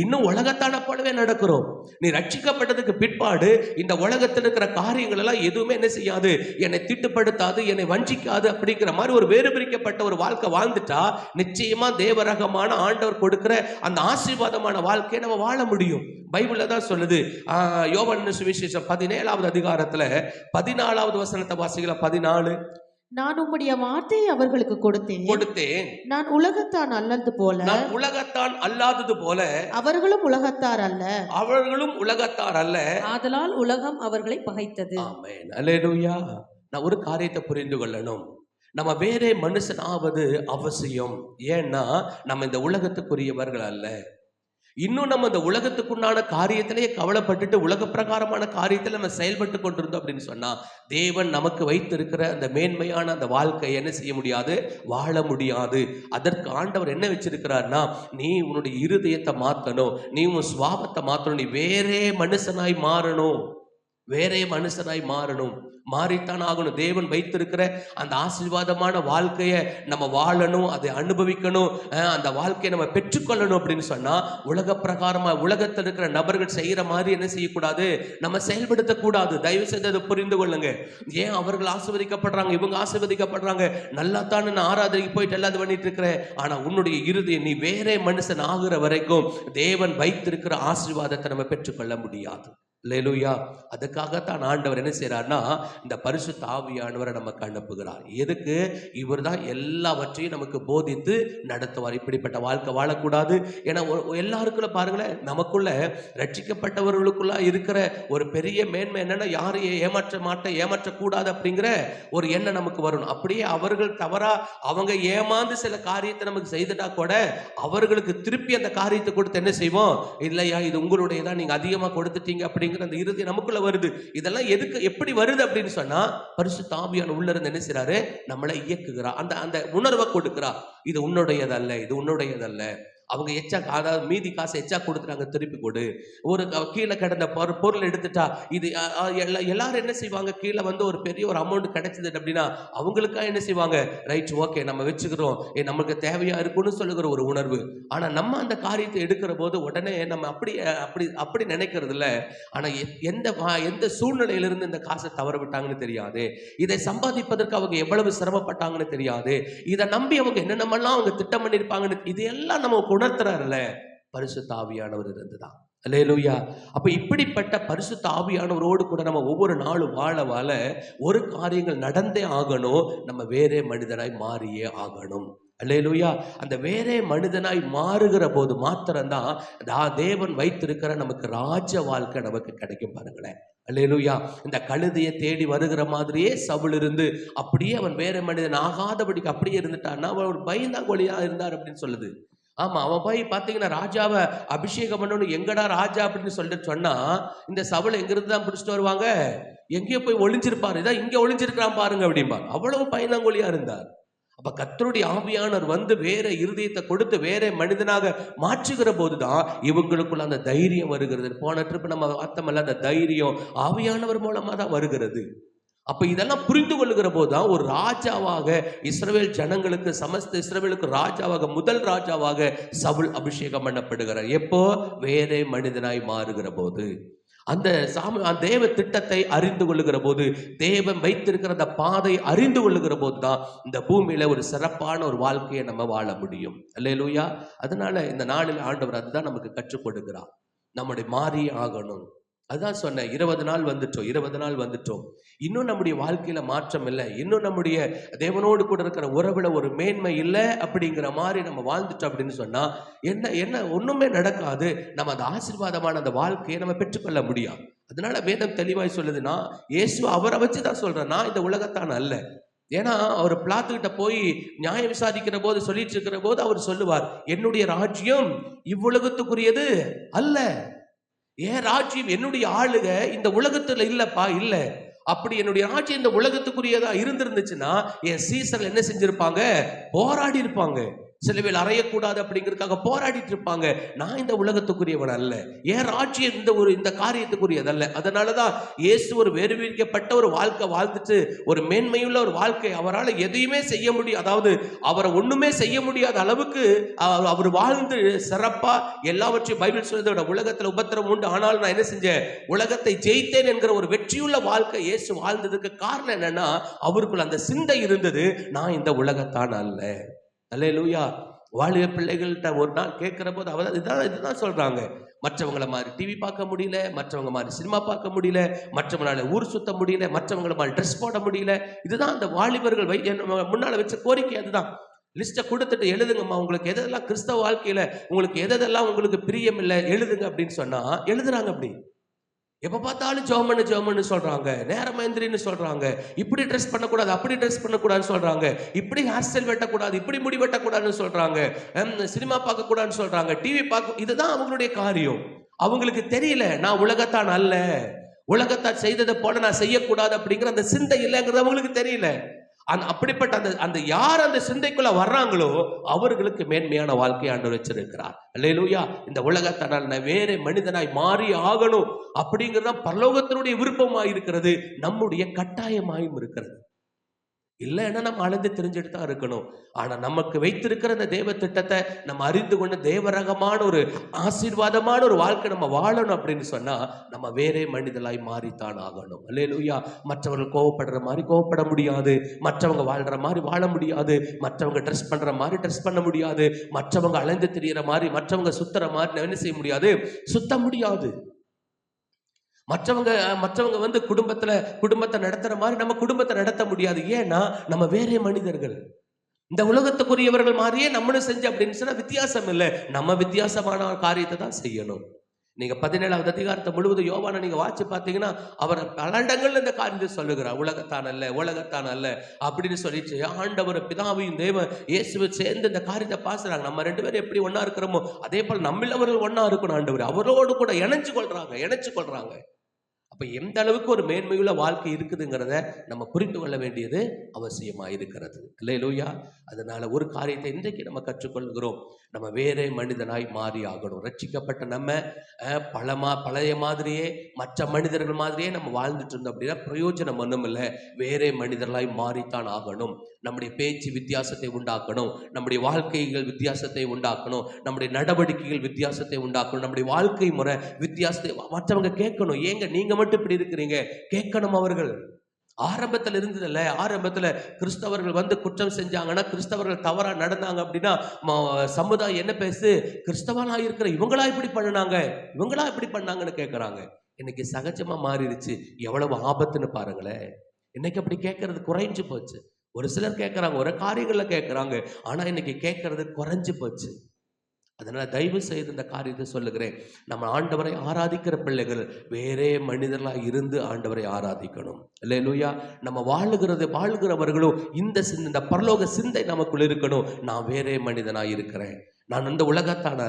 இன்னும் உலகத்தான போலவே நடக்கிறோம். நீ ரட்சிக்கப்பட்டதுக்கு பிற்பாடு இந்த உலகத்தில் இருக்கிற காரியங்கள் எல்லாம் எதுவுமே என்ன செய்யாது, என்னை திட்டுப்படுத்தாது, என்னை வஞ்சிக்காது அப்படிங்கிற மாதிரி ஒரு வேறு பிரிக்கப்பட்ட ஒரு வாழ்க்கை வாழ்ந்துட்டா நிச்சயமா தேவரகமான ஆண்டவர் கொடுக்கிற அந்த ஆசீர்வாதமான வாழ்க்கையை நம்ம வாழ முடியும். பைபிள்ல தான் சொல்லுது. யோவான் சுவிசேஷம் 17வது அதிகாரத்துல 14வது வசனத்தை வாசிக்கலாம். 14. நான் உம்முடைய வார்த்தையை அவர்களுக்கு கொடுத்தேன். நான் உலகத்தான் அல்லாதது போல அவர்களும் உலகத்தார் அல்ல. ஆதலால் உலகம் அவர்களை பகைத்தது. ஆமென். அல்லேலூயா. நான் ஒரு காரியத்தை புரிந்து கொள்ளணும். நம்ம வேறே மனுஷனாவது அவசியம். ஏன்னா நம்ம இந்த உலகத்துக்குரியவர்கள் அல்ல. இன்னும் நம்ம இந்த உலகத்துக்குண்டான காரியத்திலேயே கவலைப்பட்டுட்டு உலக பிரகாரமான காரியத்தில் நம்ம செயல்பட்டு கொண்டிருந்தோம் அப்படின்னு சொன்னா, தேவன் நமக்கு வைத்திருக்கிற அந்த மேன்மையான அந்த வாழ்க்கையை என்ன செய்ய முடியாது, வாழ முடியாது. அதற்கு ஆண்டவர் என்ன வச்சிருக்கிறார்னா, நீ உன்னுடைய இருதயத்தை மாற்றணும், நீ உன் சுவாபத்தை மாற்றணும், நீ வேறே மனுஷனாய் மாறணும். வேறே மனுஷனாய் மாறணும், மாறித்தான் ஆகணும். தேவன் வைத்திருக்கிற அந்த ஆசீர்வாதமான வாழ்க்கையை நம்ம வாழணும், அதை அனுபவிக்கணும், அந்த வாழ்க்கையை நம்ம பெற்றுக்கொள்ளணும் அப்படின்னு சொன்னா உலக பிரகாரமா உலகத்தில் இருக்கிற நபர்கள் செய்யற மாதிரி என்ன செய்யக்கூடாது, நம்ம செயல்படுத்தக்கூடாது. தயவு செய்து அதை புரிந்து கொள்ளுங்க. ஏன் அவர்கள் ஆசீர்வதிக்கப்படுறாங்க, இவங்க ஆசீர்வதிக்கப்படுறாங்க, நல்லா தான் நான் ஆராதனைக்கு போயிட்டு எல்லாம் பண்ணிட்டு இருக்கிறேன், ஆனா உன்னுடைய இறுதி நீ வேறே மனுஷன் ஆகுற வரைக்கும் தேவன் வைத்திருக்கிற ஆசீர்வாதத்தை நம்ம பெற்றுக்கொள்ள முடியாது. அல்லேலூயா. அதுக்காகத்தான் ஆண்டவர் என்ன செய்யறாருன்னா இந்த பரிசுத்த ஆவியானவரை நமக்கு அனுப்புகிறார். எதுக்கு? இவர் தான் எல்லாவற்றையும் நமக்கு போதித்து நடத்துவார். இப்படிப்பட்ட வாழ்க்கை வாழக்கூடாது. ஏன்னா எல்லாருக்குள்ள பாருங்களேன், நமக்குள்ள ரட்சிக்கப்பட்டவர்களுக்குள்ள இருக்கிற ஒரு பெரிய மேன்மை என்னன்னா, யாரையும் ஏமாற்றக்கூடாது அப்படிங்கிற ஒரு எண்ணம் நமக்கு வரணும். அப்படியே அவர்கள் தவறா அவங்க ஏமாந்து சில காரியத்தை நமக்கு செய்துட்டா கூட அவர்களுக்கு திருப்பி அந்த காரியத்தை கொடுத்து என்ன செய்வோம், இல்லையா இது உங்களுடையதான், நீங்க அதிகமா கொடுத்துட்டீங்க அப்படிங்கிற அந்த இறுதி நமக்குள்ள வருது. இதெல்லாம் எதுக்கு எப்படி வருது அப்படின்னு சொன்னா, பரிசுத்த ஆவியானவர் உள்ள இருந்து என்ன செய்றாரு, நம்மளை இயக்குகிறார். அந்த உணர்வை கொடுக்கிறார். இது உன்னுடையதல்ல, இது உன்னுடையதல்ல. அவங்க எச்சா, அதாவது மீதி காசு எச்சா கொடுத்துட்டாங்க, திருப்பி கொடு. ஒரு கீழே கிடந்த பொருள் எடுத்துட்டா இது எல்லாரும் என்ன செய்வாங்க, கீழே வந்து ஒரு பெரிய ஒரு அமௌண்ட் கிடைச்சது அப்படின்னா அவங்களுக்கா என்ன செய்வாங்க, ரைட் ஓகே நம்ம வச்சுக்கிறோம், நமக்கு தேவையா இருக்குன்னு சொல்லுகிற ஒரு உணர்வு. ஆனா நம்ம அந்த காரியத்தை எடுக்கிற போது உடனே நம்ம அப்படி நினைக்கிறது இல்லை. ஆனா எந்த சூழ்நிலையிலிருந்து இந்த காசை தவற விட்டாங்கன்னு தெரியாது, இதை சம்பாதிப்பதற்கு அவங்க எவ்வளவு சிரமப்பட்டாங்கன்னு தெரியாது, இதை நம்பி அவங்க என்னென்னமெல்லாம் அவங்க திட்டம் பண்ணியிருப்பாங்கன்னு இதெல்லாம் நம்ம உணர்த்துறாருல பரிசுத்த ஆவியானவர் இருந்துதான். அல்லேலூயா. அப்ப இப்படிப்பட்ட பரிசுத்த ஆவியானவரோடு கூட நம்ம ஒவ்வொரு நாளும் வாழ ஒரு காரியங்கள் நடந்தே ஆகணும், நம்ம வேறே மனிதனாய் மாறியே ஆகணும். அல்லேலூயா. அந்த வேறே மனிதனாய் மாறுகிற போது மாத்திரம்தான் தேவன் வைத்திருக்கிற நமக்கு ராஜ வாழ்க்கை நமக்கு கிடைக்கும். பாருங்களேன். அல்லேலூயா. இந்த கழுதையை தேடி வருகிற மாதிரியே சவுல் இருந்து அப்படியே அவன் வேற மனிதன் ஆகாதபடிக்கு அப்படியே இருந்துட்டான்னா அவன் ஒரு பயந்தாங்கொழியா இருந்தார் அப்படின்னு சொல்லுது. ஆமா, அவன் போய் பாத்தீங்கன்னா ராஜாவை அபிஷேகம் பண்ணணும், எங்கடா ராஜா அப்படின்னு சொல்லிட்டு சொன்னா இந்த சவுல் எங்கிருந்து தான் பிடிச்சிட்டு வருவாங்க, எங்கேயோ போய் ஒளிஞ்சிருப்பாரு, இதான் இங்க ஒளிஞ்சிருக்கிறான் பாருங்க அப்படிம்பாங்க. அவ்வளவு பயந்தாங்கொழியா இருந்தார். அப்ப கர்த்தருடைய ஆவியானவர் வந்து வேற இருதயத்தை கொடுத்து வேற மனிதனாக மாற்றுகிற போதுதான் இவங்களுக்குள்ள அந்த தைரியம் வருகிறது. போன ட்ரிப் நம்ம பார்த்தோம்ல, அந்த தைரியம் ஆவியானவர் மூலமா தான் வருகிறது. அப்ப இதெல்லாம் புரிந்து கொள்ளுகிற போதுதான் ஒரு ராஜாவாக இஸ்ரவேல் ஜனங்களுக்கு, சமஸ்த இஸ்ரவேலுக்கு ராஜாவாக, முதல் ராஜாவாக சவுல் அபிஷேகம் பண்ணப்படுகிறார். எப்போ? வேறே மனிதனாய் மாறுகிற போது, அந்த தேவ திட்டத்தை அறிந்து கொள்ளுகிற போது, தேவன் வைத்திருக்கிற அந்த பாதை அறிந்து கொள்ளுகிற போது தான் இந்த பூமியில ஒரு சிறப்பான ஒரு வாழ்க்கையை நம்ம வாழ முடியும். அல்லேலூயா. அதனால இந்த நாளில் ஆண்டவர் அதுதான் நமக்கு கற்றுக் கொடுக்கிறார். நம்முடைய மாறி ஆகணும். அதுதான் சொன்னேன், 20 நாள் வந்துட்டோம், இன்னும் நம்முடைய வாழ்க்கையில மாற்றம் இல்லை, இன்னும் நம்முடைய தேவனோடு கூட இருக்கிற உறவுல ஒரு மேன்மை இல்லை அப்படிங்கிற மாதிரி நம்ம வாழ்ந்துட்டோம் அப்படின்னு சொன்னா என்ன ஒண்ணுமே நடக்காது. நம்ம அந்த ஆசீர்வாதமான அந்த வாழ்க்கையை நம்ம பெற்றுக்கொள்ள முடியாது. அதனால வேதம் தெளிவாய் சொல்லுதுன்னா, இயேசு அவரை வச்சுதான் சொல்றேன், நான் இந்த உலகத்தான் அல்ல. ஏன்னா அவர் பிளாத்துக்கிட்ட போய் நியாயம் விசாரிக்கிற போது சொல்லிட்டு இருக்கிற போது அவர் சொல்லுவார், என்னுடைய ராஜ்யம் இவ்வுலகத்துக்குரியது அல்ல. ஏன் ராஜ்யம், என்னுடைய ஆளுக இந்த உலகத்துல இல்லப்பா, இல்ல. அப்படி என்னுடைய ராஜ்யம் இந்த உலகத்துக்குரியதா இருந்திருந்துச்சுன்னா என் சீசர் என்ன செஞ்சிருப்பாங்க, போராடி இருப்பாங்க. சிலுவையில் அறையக்கூடாது அப்படிங்கிறதுக்காக போராடிட்டு இருப்பாங்க. நான் இந்த உலகத்துக்குரியவன் அல்ல, என் ராஜ்யம் இந்த காரியத்துக்குரியதல்ல. அதனாலதான் இயேசு ஒரு வெறுவிக்கப்பட்ட ஒரு வாழ்க்கை வாழ்ந்துட்டு ஒரு மேன்மையுள்ள ஒரு வாழ்க்கை, அவரால் எதையுமே செய்ய முடியும், அதாவது அவரை ஒண்ணுமே செய்ய முடியாத அளவுக்கு அவர் வாழ்ந்து சிறப்பா எல்லாவற்றையும் பைபிள் சொல்றத உலகத்துல உபத்திரம் உண்டு, ஆனால் நான் என்ன செஞ்சேன், உலகத்தை ஜெயித்தேன் என்கிற ஒரு வெற்றியுள்ள வாழ்க்கை இயேசு வாழ்ந்ததுக்கு காரணம் என்னன்னா, அவருக்குள்ள அந்த சிந்தை இருந்தது, நான் இந்த உலகத்தான் அல்ல. அல்லேலூயா. வாலிப பிள்ளைகள்கிட்ட ஒரு நாள் கேட்கிற போது இதுதான் சொல்றாங்க, மற்றவங்களை மாதிரி டிவி பார்க்க முடியல, மற்றவங்க மாதிரி சினிமா பார்க்க முடியல, மற்றவங்களால ஊர் சுத்த முடியல, மற்றவங்களை மாதிரி ட்ரெஸ் போட முடியல. இதுதான் அந்த வாலிபர்கள் முன்னால வச்ச கோரிக்கை. அதுதான் லிஸ்ட்டை கொடுத்துட்டு எழுதுங்கம்மா, உங்களுக்கு எதெல்லாம் கிறிஸ்தவ வாழ்க்கையில உங்களுக்கு எதெல்லாம் உங்களுக்கு பிரியம் இல்லை எழுதுங்க அப்படின்னு சொன்னா எழுதுறாங்க. அப்படி எப்ப பார்த்தாலும் ஜெபம்னு சொல்றாங்க, நேரம் எந்திரின்னு சொல்றாங்க, இப்படி ட்ரெஸ் பண்ணக்கூடாது, அப்படி ட்ரெஸ் பண்ணக்கூடாதுன்னு சொல்றாங்க, இப்படி ஹேர் ஸ்டைல் வெட்டக்கூடாது, இப்படி முடி வெட்டக்கூடாதுன்னு சொல்றாங்க, சினிமா பார்க்க கூடாதுன்னு சொல்றாங்க, டிவி பார்க்க. இதுதான் அவங்களுடைய காரியம். அவங்களுக்கு தெரியல, நான் உலகத்தான் அல்ல, உலகத்தான் செய்ததை போல நான் செய்யக்கூடாது அப்படிங்கிற அந்த சிந்தை இல்லைங்கிறது அவங்களுக்கு தெரியல. அப்படிப்பட்ட அந்த அந்த யார் அந்த சிந்தைக்குள்ள வர்றாங்களோ அவர்களுக்கு மேன்மையான வாழ்க்கை ஆண்டவர் வச்சிருக்கிறார். அல்லேலூயா. இந்த உலகத்தை நான் வேற மனிதனாய் மாறி ஆகணும் அப்படிங்கிறது பரலோகத்தினுடைய விருப்பமாய் இருக்கிறது, நம்முடைய கட்டாயமாயும் இருக்கிறது. இல்லைன்னா நம்ம அலைந்து தெரிஞ்சுட்டு தான் இருக்கணும். ஆனா நமக்கு வைத்திருக்கிற அந்த தேவ திட்டத்தை நம்ம அறிந்து கொண்டு தேவரகமான ஒரு ஆசீர்வாதமான ஒரு வாழ்க்கை நம்ம வாழணும் அப்படின்னு சொன்னா நம்ம வேறே மனிதனாய் மாறித்தான் ஆகணும். அல்லேலூயா. மற்றவர்கள் கோவப்படுற மாதிரி கோவப்பட முடியாது, மற்றவங்க வாழ்ற மாதிரி வாழ முடியாது, மற்றவங்க ட்ரெஸ் பண்ற மாதிரி ட்ரெஸ் பண்ண முடியாது, மற்றவங்க அலைந்து திரியிற மாதிரி மற்றவங்க சுத்துற மாதிரி என்ன செய்ய முடியாது, சுத்த முடியாது. மற்றவங்க வந்து குடும்பத்தை நடத்துற மாதிரி நம்ம குடும்பத்தை நடத்த முடியாது. ஏன்னா நம்ம வேறே மனிதர்கள். இந்த உலகத்துக்குரியவர்கள் மாதிரியே நம்மளும் செஞ்சு அப்படின்னு சொன்னா வித்தியாசம் இல்லை. நம்ம வித்தியாசமான காரியத்தை தான் செய்யணும். நீங்க 17வது அதிகாரத்தை முழுவதும் யோவானை நீங்க வாட்சி பார்த்தீங்கன்னா அவர் பல இடங்கள்ல இந்த காரியத்தை சொல்லுகிறார். உலகத்தான் அல்ல அப்படின்னு சொல்லிட்டு ஆண்டவர் பிதாவையும் தேவ இயேசுவை சேர்ந்து இந்த காரியத்தை பாசுறாங்க. நம்ம 2 பேரும் எப்படி ஒன்னா இருக்கிறோமோ அதே போல நம்மளவர்கள் ஒன்னா இருக்கணும். ஆண்டவர் அவரோடு கூட இணைச்சு கொள்றாங்க. அப்ப எந்த அளவுக்கு ஒரு மேன்மையுள்ள வாழ்க்கை இருக்குதுங்கிறத நம்ம புரிந்து கொள்ள வேண்டியது அவசியமா இருக்கிறது. அல்லேலூயா. அதனால ஒரு காரியத்தை இன்றைக்கு நம்ம கற்றுக்கொள்கிறோம், நம்ம வேறே மனிதனாய் மாறி ஆகணும். ரட்சிக்கப்பட்ட நம்ம பழைய மாதிரியே மற்ற மனிதர்கள் மாதிரியே நம்ம வாழ்ந்துட்டு இருந்தோம் அப்படின்னா பிரயோஜனம் ஒன்றும் இல்லை. வேறே மனிதர்களாய் மாறித்தான் ஆகணும். நம்முடைய பேச்சு வித்தியாசத்தை உண்டாக்கணும், நம்முடைய வாழ்க்கைகள் வித்தியாசத்தை உண்டாக்கணும், நம்முடைய நடவடிக்கைகள் வித்தியாசத்தை உண்டாக்கணும், நம்முடைய வாழ்க்கை முறை வித்தியாசத்தை மற்றவங்க கேட்கணும். ஏங்க நீங்க மட்டும் இப்படி இருக்கிறீங்க கேட்கணும். அவர்கள் ஆரம்பத்தில் இருந்ததில்ல. ஆரம்பத்தில் கிறிஸ்தவர்கள் வந்து குற்றம் செஞ்சாங்கன்னா, கிறிஸ்தவர்கள் தவறா நடந்தாங்க அப்படின்னா சமுதாயம் என்ன பேசு, கிறிஸ்தவனா இருக்கிற இவங்களா இப்படி பண்ணாங்கன்னு கேட்கறாங்க. இன்னைக்கு சகஜமா மாறிடுச்சு. எவ்வளவு ஆபத்துன்னு பாருங்களேன். இன்னைக்கு அப்படி கேட்கறது குறைஞ்சு போச்சு. ஒரு சிலர் கேட்கறாங்க, ஒரு காரியங்கள்ல கேட்கறாங்க, ஆனா இன்னைக்கு கேட்கறது குறைஞ்சு போச்சு. அதனால தயவு செய்து இந்த காரியத்தை சொல்லுகிறேன், நம்ம ஆண்டவரை ஆராதிக்கிற பிள்ளைகள் வேறே மனிதர்களா இருந்து ஆண்டவரை ஆராதிக்கணும். அல்லேலூயா. நம்ம வாழ்கிறவர்களும் இந்த பரலோக சிந்தை நமக்குள்ள இருக்கணும். நான் வேறே மனிதனா இருக்கிறேன், நான் அந்த உலகத்தான்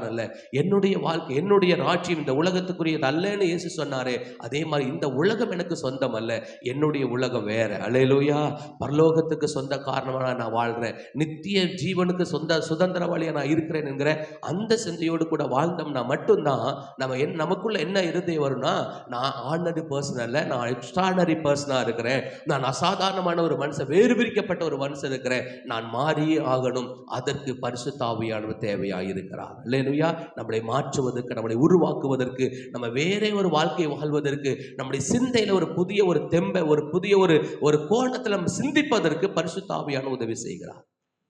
அல்ல, என்னுடைய வாழ்க்கை என்னுடைய ராஜ்யம் இந்த உலகத்துக்குரியது அல்லன்னு இயேசு சொன்னாரே, அதே மாதிரி இந்த உலகம் எனக்கு சொந்தம் அல்ல, என்னுடைய உலகம் வேற. அல்லேலூயா. பரலோகத்துக்கு சொந்த காரணமாக நான் வாழ்றேன், நித்திய ஜீவனுக்கு சுதந்திரவாளியா நான் இருக்கிறேன் என்கிற அந்த சிந்தையோடு கூட வாழ்ந்தோம்னா மட்டும்தான் நமக்குள்ள என்ன இருதயம் வரும்னா, நான் ஆர்டினரி பர்சன் அல்ல, நான் எக்ஸ்ட்ரானரி பர்சனா இருக்கிறேன், நான் அசாதாரணமான ஒரு மனுஷன், வேறு பிரிக்கப்பட்ட ஒரு மனுஷன் இருக்கிறேன், நான் மாறியே ஆகணும். அதற்கு பரிசுத்த ஆவியானவர் தேவையாக இருக்கிறார். அல்லேலூயா. நம்மளை மாற்றுவதற்கு, நம்மளை உருவாக்குவதற்கு, நம்ம வேறே ஒரு வாழ்க்கையை வாழ்வதற்கு, நம்முடைய சிந்தையில ஒரு புதிய ஒரு தெம்பை, ஒரு புதிய ஒரு கோணத்தில் நம்ம சிந்திப்பதற்கு பரிசுத்த ஆவியானவர் உதவி செய்கிறார்.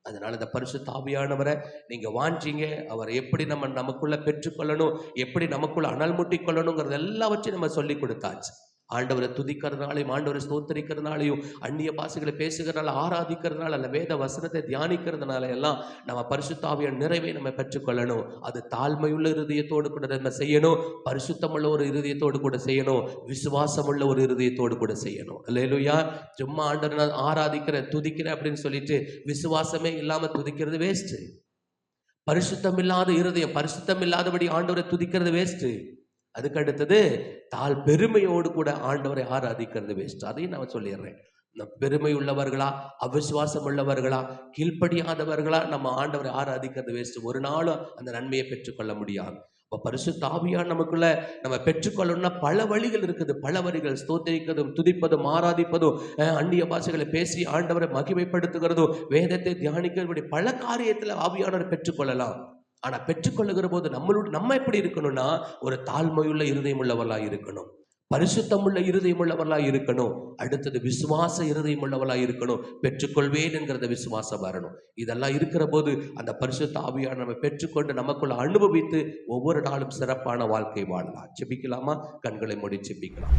அதனால இந்த பரிசுத்த ஆவியானவரை நீங்க வாஞ்சிங்க, அவரை எப்படி நமக்குள்ள பெற்றுக்கொள்ளணும், எப்படி நமக்குள்ள அனல் முட்டிக் கொள்ளணுங்கிறது எல்லாவற்றையும் நம்ம சொல்லி கொடுத்தாச்சு. ஆண்டவரை துதிக்கிறதுனாலையும், ஆண்டவரை ஸ்தோத்தரிக்கிறதுனாலையும், அந்நிய பாஷைகளை பேசுகிறதுனால, ஆராதிக்கிறதுனால, அல்ல வேத வசனத்தை தியானிக்கிறதுனால எல்லாம் நம்ம பரிசுத்த ஆவியான நிறைவை நம்ம பெற்றுக்கொள்ளணும். அது தாழ்மையுள்ள இருதயத்தோடு கூட நம்ம செய்யணும், பரிசுத்தமுள்ள ஒரு இருதயத்தோடு கூட செய்யணும், விசுவாசமுள்ள ஒரு இருதயத்தோடு கூட செய்யணும். அல்லேலூயா. சும்மா ஆண்டவரை துதிக்கிறேன் அப்படின்னு சொல்லிட்டு விசுவாசமே இல்லாம துதிக்கிறது வேஸ்ட். பரிசுத்தம் இல்லாத இருதயம், பரிசுத்தம் இல்லாதபடி ஆண்டவரை துதிக்கிறது வேஸ்ட். அதுக்கு அடுத்தது பெருமையோடு கூட ஆண்டவரை ஆராதிக்கிறது வேஸ்ட். அதையும் நான் சொல்லிடுறேன். பெருமை உள்ளவர்களா, அவிசுவாசம் உள்ளவர்களா, கீழ்ப்படியாதவர்களா நம்ம ஆண்டவரை ஆராதிக்கிறது வேஸ்ட். ஒரு நாளும் அந்த நன்மையை பெற்றுக்கொள்ள முடியாது. பரிசுத்த ஆவியானவர் நமக்குள்ள நம்ம பெற்றுக்கொள்ளணும்னா பல வழிகள் இருக்குது. பல வழிகள், ஸ்தோத்திரிக்கிறதும், துதிப்பதும், ஆராதிப்பதும், அந்நிய பாஷைகளை பேசி ஆண்டவரை மகிமைப்படுத்துகிறதும், வேதத்தை தியானிக்கிறது, பல காரியத்துல ஆவியானவரை பெற்றுக்கொள்ளலாம். ஆனா பெற்றுக்கொள்ளுகிற போது நம்ம எப்படி இருக்கணும்னா, ஒரு தாழ்மையுள்ள இருதயம் உள்ளவர்களா இருக்கணும், பரிசுத்தமுள்ள இருதயம் உள்ளவர்களா இருக்கணும், அடுத்தது விசுவாச இருதயம் உள்ளவர்களா இருக்கணும், பெற்றுக்கொள்வேன் என்கிறத விசுவாசம் வரணும். இதெல்லாம் இருக்கிற போது அந்த பரிசுத்த ஆவியானவரை நம்ம பெற்றுக்கொண்டு நமக்குள்ள அனுபவித்து ஒவ்வொரு நாளும் சிறப்பான வாழ்க்கை வாழலாம். ஜெபிக்கலாமா? கண்களை மூடி ஜெபிக்கலாம்.